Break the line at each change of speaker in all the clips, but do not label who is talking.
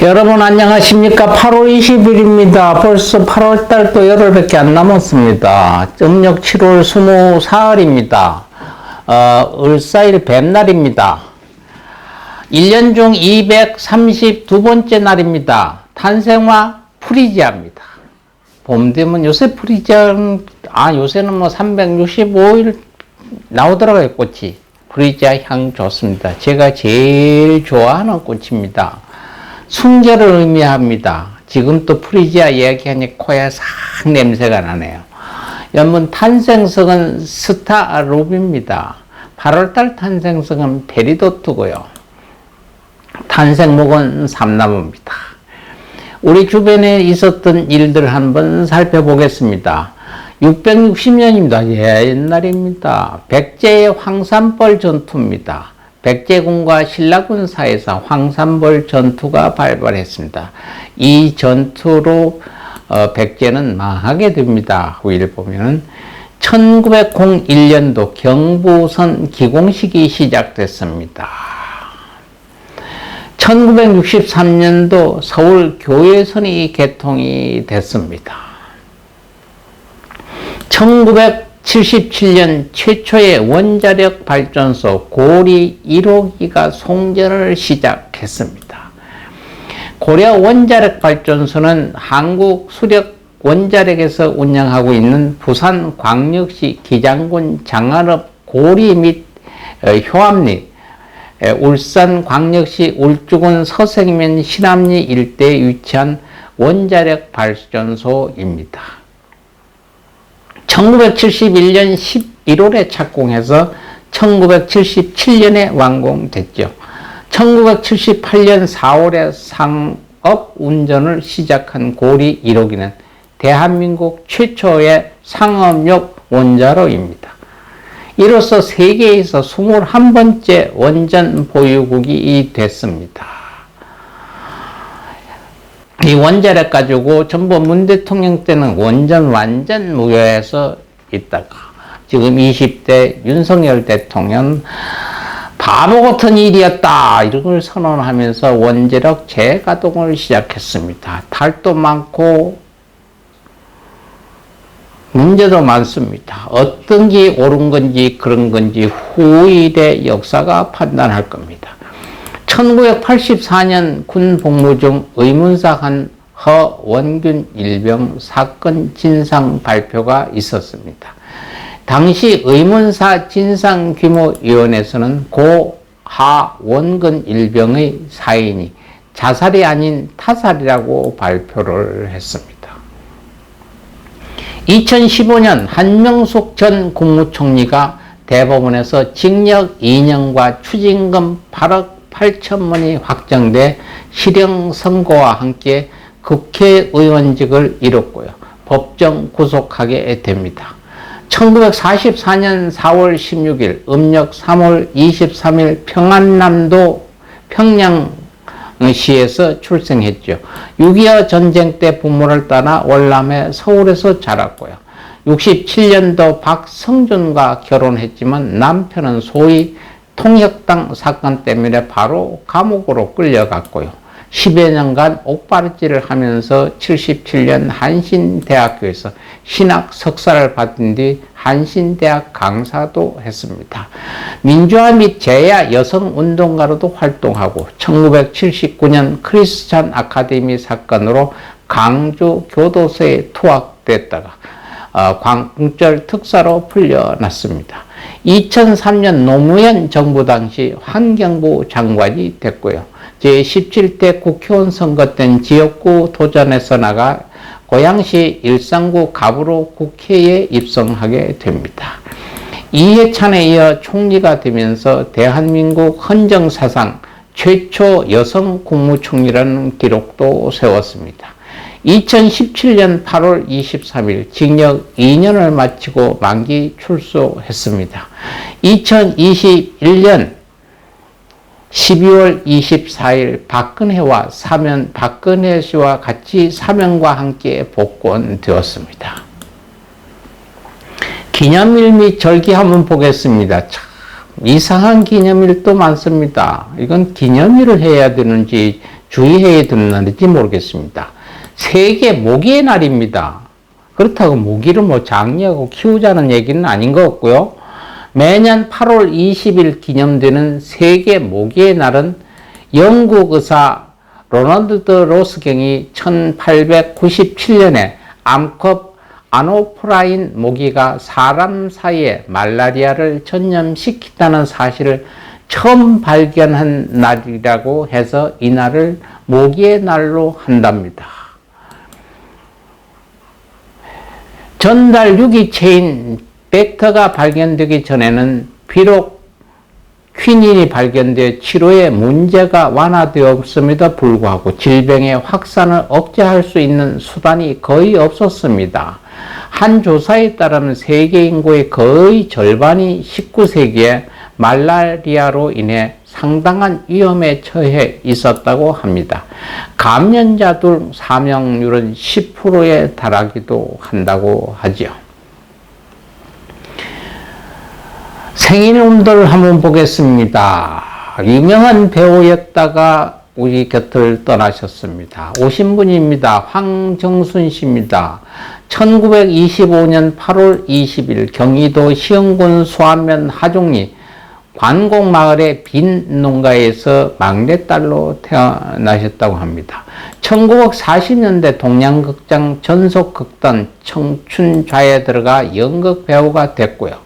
여러분 안녕하십니까? 8월 20일입니다. 벌써 8월달도 열흘밖에 안 남았습니다. 음력 7월 24일입니다. 을사일 뱀날입니다. 1년 중 232번째 날입니다. 탄생화 프리지아입니다. 봄 되면 요새 프리지아는 요새는 뭐 365일 나오더라고요, 꽃이. 프리지아 향 좋습니다. 제가 제일 좋아하는 꽃입니다. 순결을 의미합니다. 지금 또 프리지아 이야기하니 코에 싹 냄새가 나네요. 연문 탄생석은 스타롭입니다. 8월달 탄생석은 페리도트고요. 탄생목은 삼나무입니다. 우리 주변에 있었던 일들 한번 살펴보겠습니다. 660년입니다. 옛날입니다. 백제의 황산벌 전투입니다. 백제군과 신라군 사이에서 황산벌 전투가 발발했습니다. 이 전투로 백제는 망하게 됩니다. 후일 보면은 1901년도 경부선 기공식이 시작됐습니다. 1963년도 서울 교외선이 개통이 됐습니다. 1977년 최초의 원자력 발전소 고리 1호기가 송전을 시작했습니다. 고려 원자력 발전소는 한국 수력 원자력에서 운영하고 있는 부산광역시 기장군 장안읍 고리 및 효암리, 울산광역시 울주군 서생면 신암리 일대에 위치한 원자력 발전소입니다. 1971년 11월에 착공해서 1977년에 완공됐죠. 1978년 4월에 상업 운전을 시작한 고리 1호기는 대한민국 최초의 상업용 원자로입니다. 이로써 세계에서 21번째 원전 보유국이 됐습니다. 이 원자력 가지고 전부 문 대통령 때는 원전 완전 무효해서 있다가 지금 20대 윤석열 대통령 바보 같은 일이었다 이런 걸 선언하면서 원자력 재가동을 시작했습니다. 탈도 많고 문제도 많습니다. 어떤 게 옳은 건지 그런 건지 후일의 역사가 판단할 겁니다. 1984년 군 복무 중 의문사한 허원균 일병 사건 진상 발표가 있었습니다. 당시 의문사 진상규모위원회에서는 고 하원근 일병의 사인이 자살이 아닌 타살이라고 발표를 했습니다. 2015년 한명숙 전 국무총리가 대법원에서 징역 2년과 추징금 8억 8천만이 확정돼 실형 선고와 함께 국회의원직을 잃었고요. 법정 구속하게 됩니다. 1944년 4월 16일, 음력 3월 23일 평안남도 평양시에서 출생했죠. 6.25 전쟁 때 부모를 떠나 월남에 서울에서 자랐고요. 67년도 박성준과 결혼했지만 남편은 소위 통역당 사건 때문에 바로 감옥으로 끌려갔고요. 10여 년간 옥바르질을 하면서 77년 한신대학교에서 신학 석사를 받은 뒤 한신대학 강사도 했습니다. 민주화 및 제야 여성운동가로도 활동하고 1979년 크리스찬 아카데미 사건으로 광주 교도소에 투학됐다가 광절 특사로 풀려났습니다. 2003년 노무현 정부 당시 환경부 장관이 됐고요. 제17대 국회의원 선거 땐 지역구 도전에서 나가 고양시 일산구 갑으로 국회에 입성하게 됩니다. 이해찬에 이어 총리가 되면서 대한민국 헌정사상 최초 여성 국무총리라는 기록도 세웠습니다. 2017년 8월 23일 징역 2년을 마치고 만기 출소했습니다. 2021년 12월 24일 박근혜 씨와 같이 사면과 함께 복권되었습니다. 기념일 및 절기 한번 보겠습니다. 참 이상한 기념일도 많습니다. 이건 기념일을 해야 되는지 주의해야 되는 날인지 모르겠습니다. 세계 모기의 날입니다. 그렇다고 모기를 뭐 장려하고 키우자는 얘기는 아닌 것 같고요. 매년 8월 20일 기념되는 세계 모기의 날은 영국 의사 로널드 로스경이 1897년에 암컷 아노프라인 모기가 사람 사이에 말라리아를 전염시킨다는 사실을 처음 발견한 날이라고 해서 이 날을 모기의 날로 한답니다. 전달 유기체인 벡터가 발견되기 전에는 비록 퀴닌이 발견되어 치료에 문제가 완화되었음에도 불구하고 질병의 확산을 억제할 수 있는 수단이 거의 없었습니다. 한 조사에 따르면 세계 인구의 거의 절반이 19세기에 말라리아로 인해 상당한 위험에 처해 있었다고 합니다. 감염자들 사망률은 10%에 달하기도 한다고 하죠. 생일운들 한번 보겠습니다. 유명한 배우였다가 우리 곁을 떠나셨습니다. 오신 분입니다. 황정순 씨입니다. 1925년 8월 20일 경기도 시흥군 수안면 하종리 관곡마을의 빈 농가에서 막내딸로 태어나셨다고 합니다. 1940년대 동양극장 전속극단 청춘좌에 들어가 연극 배우가 됐고요.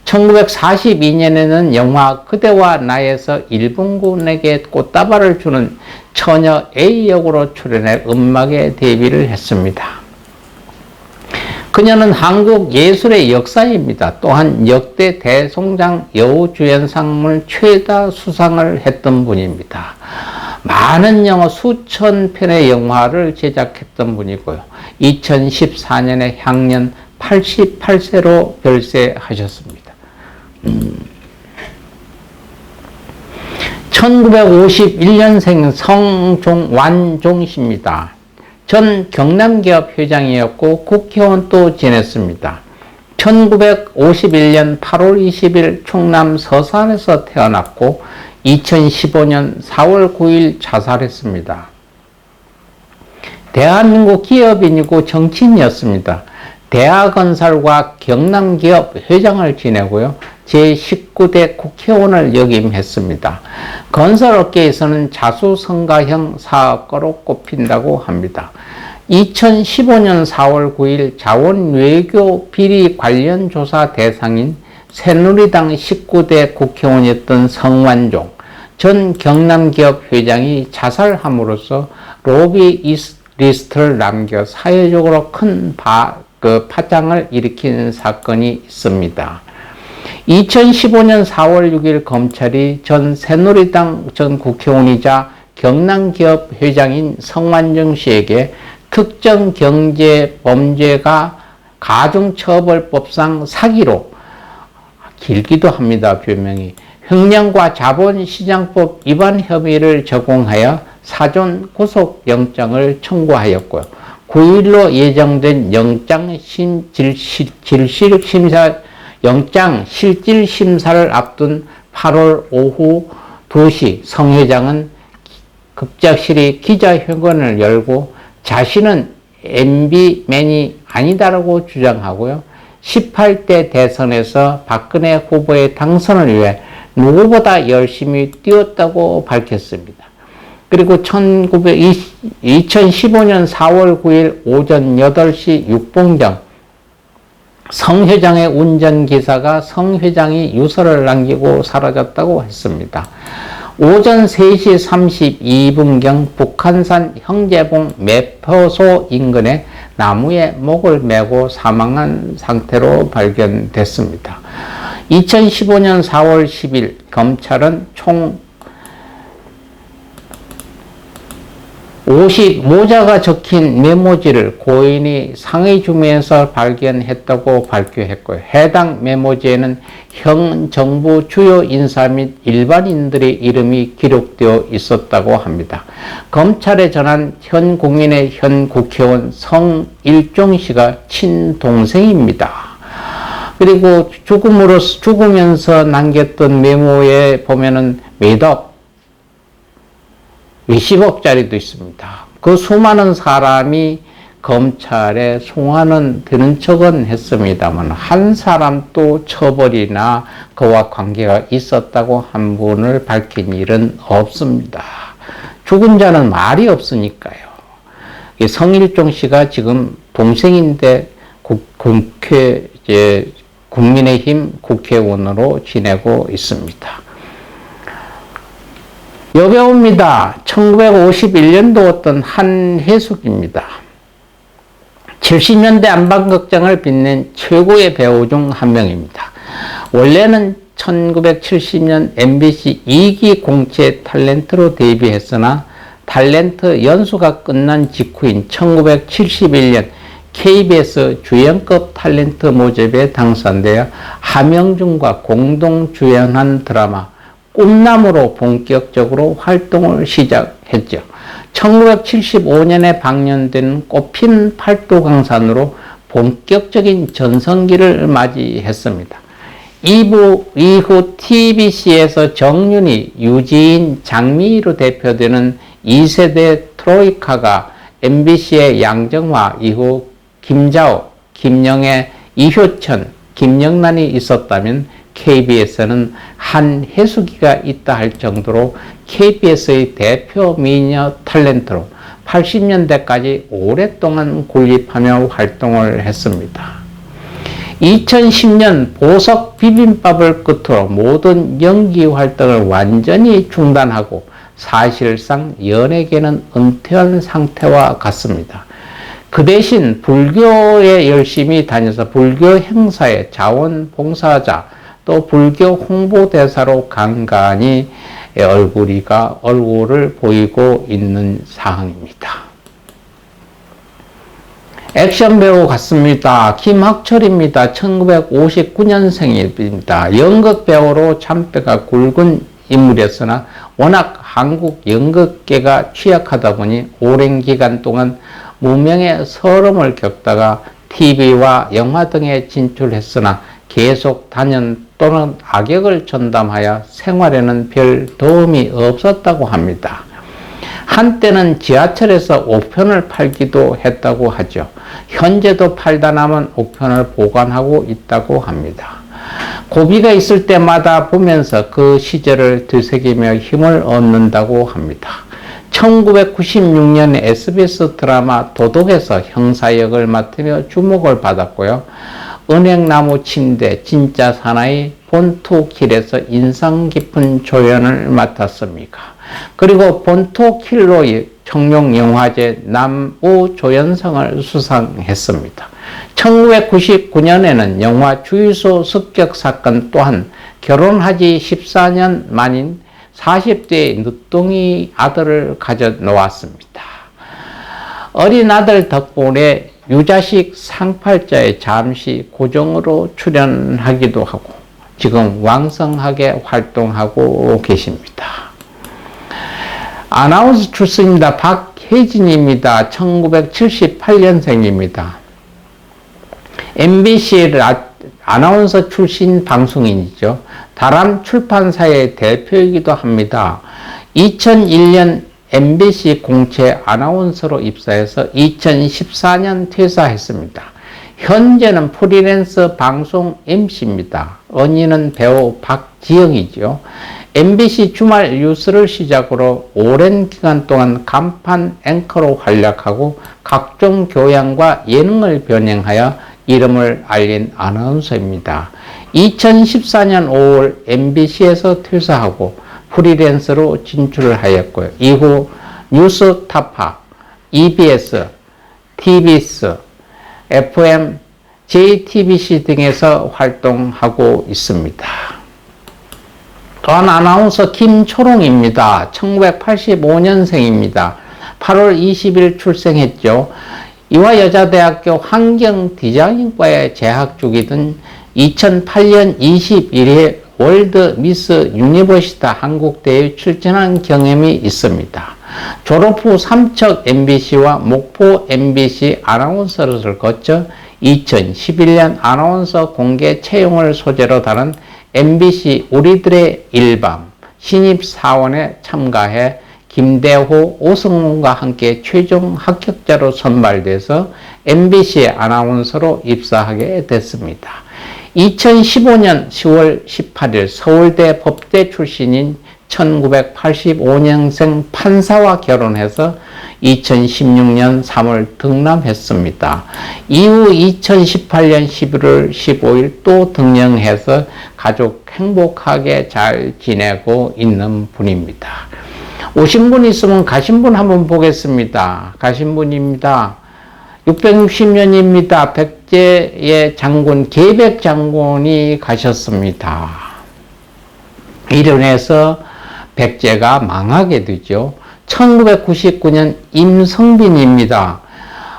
1942년에는 영화 그대와 나에서 일본군에게 꽃다발을 주는 처녀 A 역으로 출연해 음악에 데뷔를 했습니다. 그녀는 한국 예술의 역사입니다. 또한 역대 대송장 여우주연상을 최다 수상을 했던 분입니다. 많은 영화 수천 편의 영화를 제작했던 분이고요. 2014년에 향년 88세로 별세하셨습니다. 1951년생 성종완종 씨입니다. 전 경남기업 회장이었고 국회의원도 지냈습니다. 1951년 8월 20일 충남 서산에서 태어났고 2015년 4월 9일 자살했습니다. 대한민국 기업인이고 정치인이었습니다. 대하건설과 경남기업 회장을 지내고요. 제19대 국회의원을 역임했습니다. 건설업계에서는 자수성가형 사업가로 꼽힌다고 합니다. 2015년 4월 9일 자원외교 비리 관련 조사 대상인 새누리당 19대 국회의원이었던 성완종 전 경남기업 회장이 자살함으로써 로비리스트를 남겨 사회적으로 큰 파장을 일으킨 사건이 있습니다. 2015년 4월 6일 검찰이 전 새누리당 전 국회의원이자 경남기업 회장인 성완종 씨에게 특정 경제범죄가 가중처벌법상 사기로 길기도 합니다. 별명이 횡령과 자본시장법 위반 혐의를 적용하여 사전 구속영장을 청구하였고요. 9일로 예정된 영장 실질심사를 앞둔 8월 오후 2시 성 회장은 급작스레 기자회견을 열고 자신은 MB맨이 아니다라고 주장하고요. 18대 대선에서 박근혜 후보의 당선을 위해 누구보다 열심히 뛰었다고 밝혔습니다. 그리고 2015년 4월 9일 오전 8시 6분경 성 회장의 운전기사가 성 회장이 유서를 남기고 사라졌다고 했습니다. 오전 3시 32분경 북한산 형제봉 매표소 인근에 나무에 목을 메고 사망한 상태로 발견됐습니다. 2015년 4월 10일 검찰은 총 50모자가 적힌 메모지를 고인이 상해 주민에서 발견했다고 발표했고요. 해당 메모지에는 현 정부 주요 인사 및 일반인들의 이름이 기록되어 있었다고 합니다. 검찰에 전한 현 공인의 현 국회의원 성일종 씨가 친동생입니다. 그리고 죽으면서 남겼던 메모에 보면은 매덕 몇십억 짜리도 있습니다. 그 수많은 사람이 검찰에 송환은 되는 척은 했습니다만 한 사람도 처벌이나 그와 관계가 있었다고 한 분을 밝힌 일은 없습니다. 죽은 자는 말이 없으니까요. 성일종 씨가 지금 동생인데 국민의힘 국회의원으로 지내고 있습니다. 여배우입니다. 1951년도 어떤 한혜숙입니다. 70년대 안방극장을 빛낸 최고의 배우 중 한 명입니다. 원래는 1970년 MBC 2기 공채 탤런트로 데뷔했으나 탤런트 연수가 끝난 직후인 1971년 KBS 주연급 탤런트 모집에 당선되어 함영준과 공동 주연한 드라마 꿈나무로 본격적으로 활동을 시작했죠. 1975년에 방영된 꽃핀 팔도강산으로 본격적인 전성기를 맞이했습니다. 이후 TBC에서 정윤희, 유지인, 장미희로 대표되는 2세대 트로이카가 MBC의 양정화 이후 김자옥, 김영애, 이효천, 김영란이 있었다면 KBS는 한혜숙이가 있다 할 정도로 KBS의 대표 미녀 탤런트로 80년대까지 오랫동안 군립하며 활동을 했습니다. 2010년 보석 비빔밥을 끝으로 모든 연기 활동을 완전히 중단하고 사실상 연예계는 은퇴한 상태와 같습니다. 그 대신 불교에 열심히 다녀서 불교 행사의 자원봉사자 또 불교 홍보대사로 간간히 얼굴을 보이고 있는 상황입니다. 액션 배우 같습니다. 김학철입니다. 1959년생입니다. 연극 배우로 참배가 굵은 인물이었으나 워낙 한국 연극계가 취약하다 보니 오랜 기간 동안 무명의 서름을 겪다가 TV와 영화 등에 진출했으나 계속 단연 또는 악역을 전담하여 생활에는 별 도움이 없었다고 합니다. 한때는 지하철에서 옥편을 팔기도 했다고 하죠. 현재도 팔다 남은 옥편을 보관하고 있다고 합니다. 고비가 있을 때마다 보면서 그 시절을 되새기며 힘을 얻는다고 합니다. 1996년에 SBS 드라마 도덕에서 형사 역을 맡으며 주목을 받았고요. 은행나무 침대, 진짜 사나이, 본투킬에서 인상 깊은 조연을 맡았습니다. 그리고 본투킬로 청룡영화제 남우조연상을 수상했습니다. 1999년에는 영화 주유소 습격 사건 또한 결혼하지 14년 만인 40대의 늦둥이 아들을 가져 놓았습니다. 어린 아들 덕분에 유자식 상팔자에 잠시 고정으로 출연하기도 하고 지금 왕성하게 활동하고 계십니다. 아나운서 출신입니다. 박혜진입니다. 1978년생입니다. MBC 아나운서 출신 방송인이죠. 다람 출판사의 대표이기도 합니다. 2001년 MBC 공채 아나운서로 입사해서 2014년 퇴사했습니다. 현재는 프리랜서 방송 MC입니다. 언니는 배우 박지영이죠. MBC 주말 뉴스를 시작으로 오랜 기간 동안 간판 앵커로 활약하고 각종 교양과 예능을 변형하여 이름을 알린 아나운서입니다. 2014년 5월 MBC에서 퇴사하고 프리랜서로 진출을 하였고요. 이후 뉴스타파, EBS, TBS, FM, JTBC 등에서 활동하고 있습니다. 또한 아나운서 김초롱입니다. 1985년생입니다. 8월 20일 출생했죠. 이화여자대학교 환경디자인과에 재학 중이던 2008년 21회 월드 미스 유니버시타 한국대회에 출전한 경험이 있습니다. 졸업 후 삼척 MBC와 목포 MBC 아나운서를 거쳐 2011년 아나운서 공개 채용을 소재로 다룬 MBC 우리들의 일밤 신입사원에 참가해 김대호, 오승훈과 함께 최종 합격자로 선발돼서 MBC 아나운서로 입사하게 됐습니다. 2015년 10월 18일 서울대 법대 출신인 1985년생 판사와 결혼해서 2016년 3월 등남했습니다. 이후 2018년 11월 15일 또 등령해서 가족 행복하게 잘 지내고 있는 분입니다. 오신 분 있으면 가신 분 한번 보겠습니다. 가신 분입니다. 660년입니다. 백제의 장군, 계백 장군이 가셨습니다. 이로 인해서 백제가 망하게 되죠. 1999년 임성빈입니다.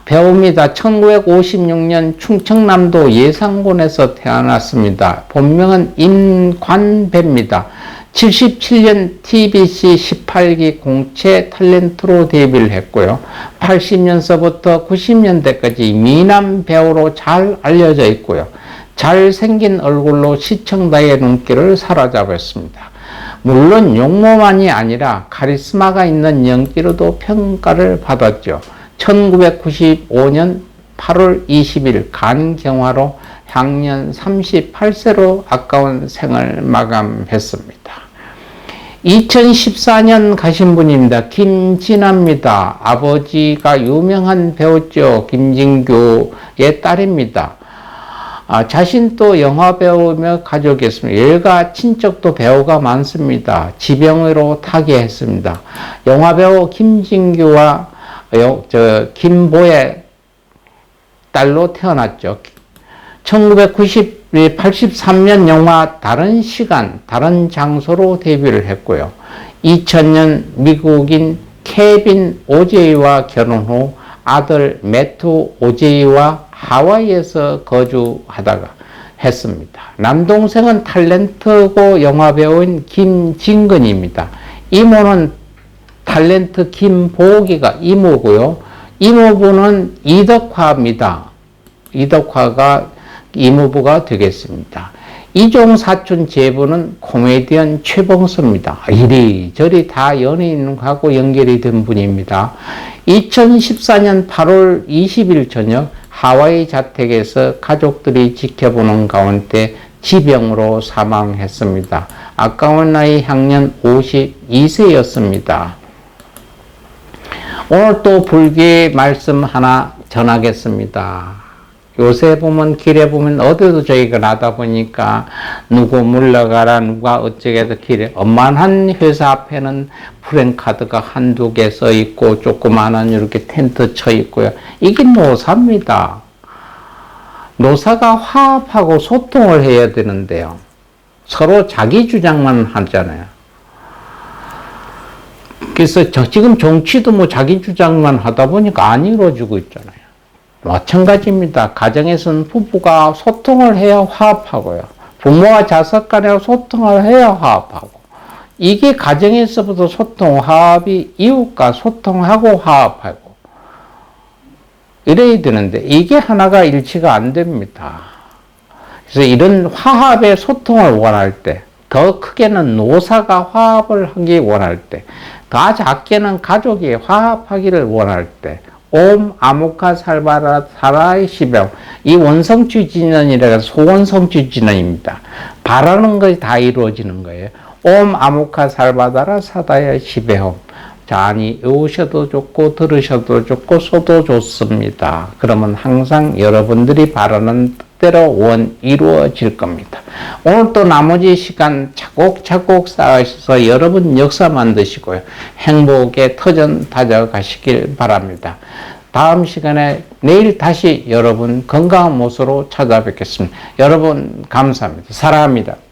배우입니다. 1956년 충청남도 예산군에서 태어났습니다. 본명은 임관배입니다. 77년 TBC 18기 공채 탤런트로 데뷔를 했고요. 80년서부터 90년대까지 미남 배우로 잘 알려져 있고요. 잘생긴 얼굴로 시청자의 눈길을 사로잡았습니다. 물론 용모만이 아니라 카리스마가 있는 연기로도 평가를 받았죠. 1995년 8월 20일 간경화로 향년 38세로 아까운 생을 마감했습니다. 2014년 가신 분입니다. 김진아입니다. 아버지가 유명한 배우죠. 김진규의 딸입니다. 자신도 영화배우며 가족이었습니다. 일가 친척도 배우가 많습니다. 지병으로 타계했습니다. 영화배우 김진규와 김보의 딸로 태어났죠. 1983년 영화 다른 시간, 다른 장소로 데뷔를 했고요. 2000년 미국인 케빈 오제이와 결혼 후 아들 매튜 오제이와 하와이에서 거주하다가 했습니다. 남동생은 탤런트고 영화배우인 김진근입니다. 이모는 탤런트 김보기가 이모고요. 이모부는 이덕화입니다. 이덕화가 이모부가 되겠습니다. 이종 사촌 제부는 코미디언 최봉수입니다. 이리저리 다 연예인하고 연결이 된 분입니다. 2014년 8월 20일 저녁 하와이 자택에서 가족들이 지켜보는 가운데 지병으로 사망했습니다. 아까운 나이 향년 52세였습니다. 오늘 또 불교의 말씀 하나 전하겠습니다. 요새 보면 길에 보면 어디도 저희가 나다 보니까 누구 물러가라 누가 어쩌게도 길에 엄만한 회사 앞에는 프랜카드가 한두 개 써 있고 조그마한 이렇게 텐트 쳐 있고요. 이게 노사입니다. 노사가 화합하고 소통을 해야 되는데요. 서로 자기 주장만 하잖아요. 그래서 지금 정치도 뭐 자기 주장만 하다 보니까 안 이루어지고 있잖아요. 마찬가지입니다. 가정에서는 부부가 소통을 해야 화합하고요. 부모와 자식 간에 소통을 해야 화합하고. 이게 가정에서부터 소통, 화합이 이웃과 소통하고 화합하고. 이래야 되는데 이게 하나가 일치가 안 됩니다. 그래서 이런 화합의 소통을 원할 때, 더 크게는 노사가 화합을 하기 원할 때, 더 작게는 가족이 화합하기를 원할 때, 옴 아무카 살바라 사라의 시병, 이 원성취진언이라 해서 소원성취진언입니다. 바라는 것이 다 이루어지는 거예요. 옴 아무카 살바다라 사다의 시배홈. 자니 외우셔도 좋고 들으셔도 좋고 써도 좋습니다. 그러면 항상 여러분들이 바라는 뜻대로 원 이루어질 겁니다. 오늘 또 나머지 시간 차곡차곡 쌓으셔서 여러분 역사 만드시고요. 행복의 터전 다져가시길 바랍니다. 다음 시간에 내일 다시 여러분 건강한 모습으로 찾아뵙겠습니다. 여러분 감사합니다. 사랑합니다.